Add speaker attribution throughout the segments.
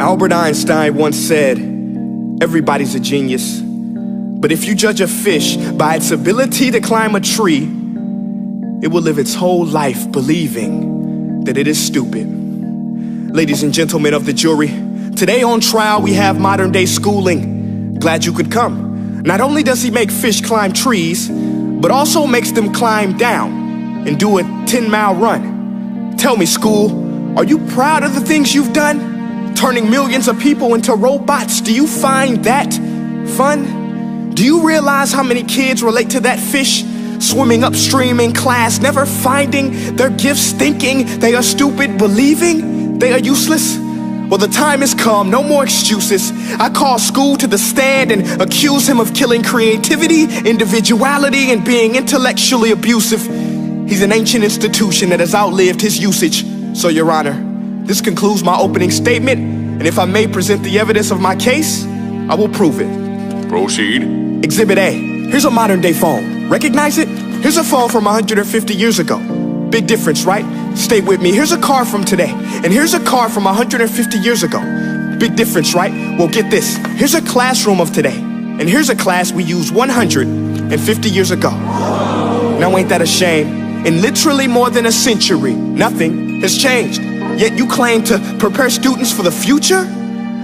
Speaker 1: Albert Einstein once said, everybody's a genius, but if you judge a fish by its ability to climb a tree, it will live its whole life believing that it is stupid. Ladies and gentlemen of the jury, today on trial we have modern day schooling. Glad you could come. Not only does he make fish climb trees, but also makes them climb down and do a 10-mile run. Tell me, school, are you proud of the things you've done? Turning millions of people into robots, do you find that fun? Do you realize how many kids relate to that fish? Swimming upstream in class, never finding their gifts, thinking they are stupid, believing they are useless? Well, the time has come, no more excuses. I call school to the stand and accuse him of killing creativity, individuality, and being intellectually abusive. He's an ancient institution that has outlived his usage. So, Your Honor, this concludes my opening statement, and if I may present the evidence of my case, I will prove it.
Speaker 2: Proceed.
Speaker 1: Exhibit A. Here's a modern day phone. Recognize it? Here's a phone from 150 years ago. Big difference, right? Stay with me. Here's a car from today, and here's a car from 150 years ago. Big difference, right? Well, get this. Here's a classroom of today, and here's a class we used 150 years ago. Now, ain't that a shame? In literally more than a century, nothing has changed. Yet you claim to prepare students for the future?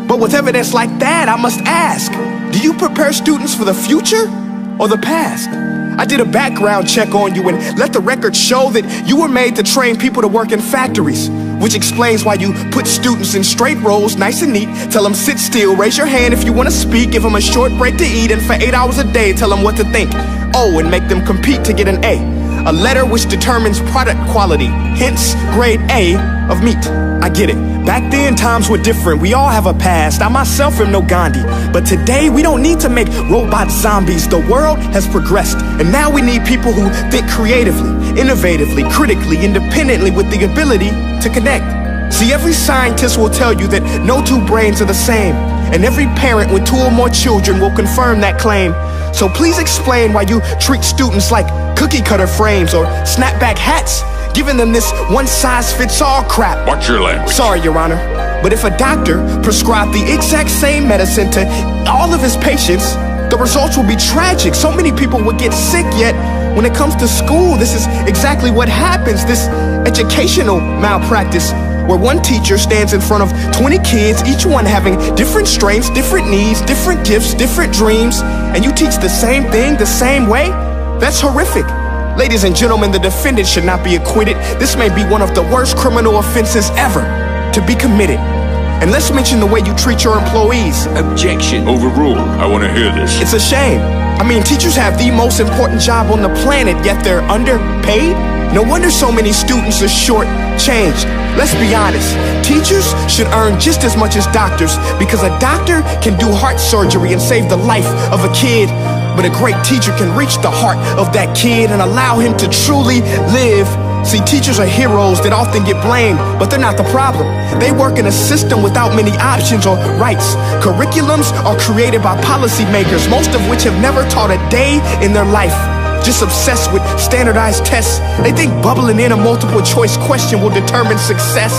Speaker 1: But with evidence like that, I must ask, do you prepare students for the future or the past? I did a background check on you and let the record show that you were made to train people to work in factories, which explains why you put students in straight rows, nice and neat, tell them sit still, raise your hand if you want to speak, give them a short break to eat, and for 8 hours a day, tell them what to think. Oh, and make them compete to get an A letter which determines product quality, hence grade A of meat. I get it. Back then, times were different. We all have a past. I myself am no Gandhi. But today, we don't need to make robot zombies. The world has progressed, and now we need people who think creatively, innovatively, critically, independently, with the ability to connect. See, every scientist will tell you that no two brains are the same, and every parent with 2 or more children will confirm that claim. So please explain why you treat students like cookie cutter frames or snapback hats, giving them this one-size-fits-all crap.
Speaker 2: Watch your language.
Speaker 1: Sorry, Your Honor, but if a doctor prescribed the exact same medicine to all of his patients, the results will be tragic. So many people would get sick, yet when it comes to school, this is exactly what happens. This educational malpractice, where one teacher stands in front of 20 kids, each one having different strengths, different needs, different gifts, different dreams, and you teach the same thing the same way? That's horrific. Ladies and gentlemen, the defendant should not be acquitted. This may be one of the worst criminal offenses ever to be committed. And let's mention the way you treat your employees.
Speaker 2: Objection. Overruled. I want to hear this.
Speaker 1: It's a shame. I mean, teachers have the most important job on the planet, yet they're underpaid? No wonder so many students are short-changed. Let's be honest, teachers should earn just as much as doctors, because a doctor can do heart surgery and save the life of a kid, but a great teacher can reach the heart of that kid and allow him to truly live. See, teachers are heroes that often get blamed, but they're not the problem. They work in a system without many options or rights. Curriculums are created by policymakers, most of which have never taught a day in their life. Just obsessed with standardized tests. They think bubbling in a multiple choice question will determine success.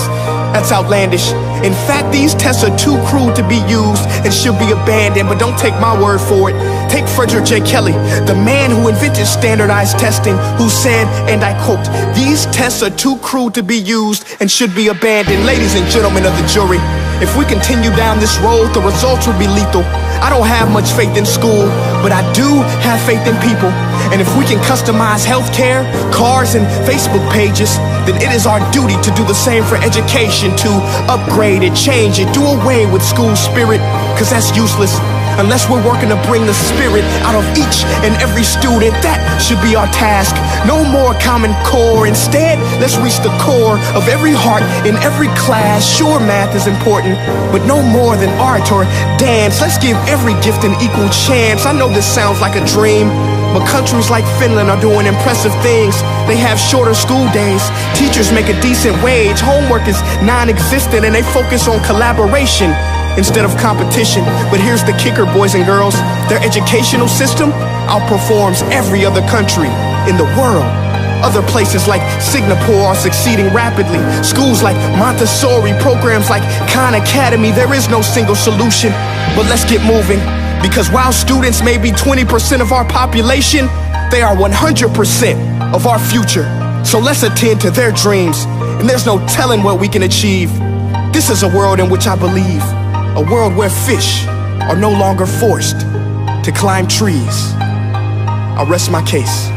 Speaker 1: That's outlandish. In fact, these tests are too crude to be used and should be abandoned, but don't take my word for it. Take Frederick J. Kelly, the man who invented standardized testing, who said, and I quote, "These tests are too crude to be used and should be abandoned." Ladies and gentlemen of the jury, if we continue down this road, the results will be lethal. I don't have much faith in school, but I do have faith in people. And if we can customize healthcare, cars, and Facebook pages, then it is our duty to do the same for education, to upgrade it, change it, do away with school spirit, because that's useless. Unless we're working to bring the spirit out of each and every student, that should be our task. No more Common Core. Instead, let's reach the core of every heart in every class. Sure, math is important, but no more than art or dance. Let's give every gift an equal chance. I know this sounds like a dream, but countries like Finland are doing impressive things. They have shorter school days. Teachers make a decent wage. Homework is non-existent, and they focus on collaboration instead of competition. But here's the kicker, boys and girls. Their educational system outperforms every other country in the world. Other places like Singapore are succeeding rapidly. Schools like Montessori, programs like Khan Academy, there is no single solution. But let's get moving, because while students may be 20% of our population, they are 100% of our future. So let's attend to their dreams, and there's no telling what we can achieve. This is a world in which I believe, a world where fish are no longer forced to climb trees. I'll rest my case.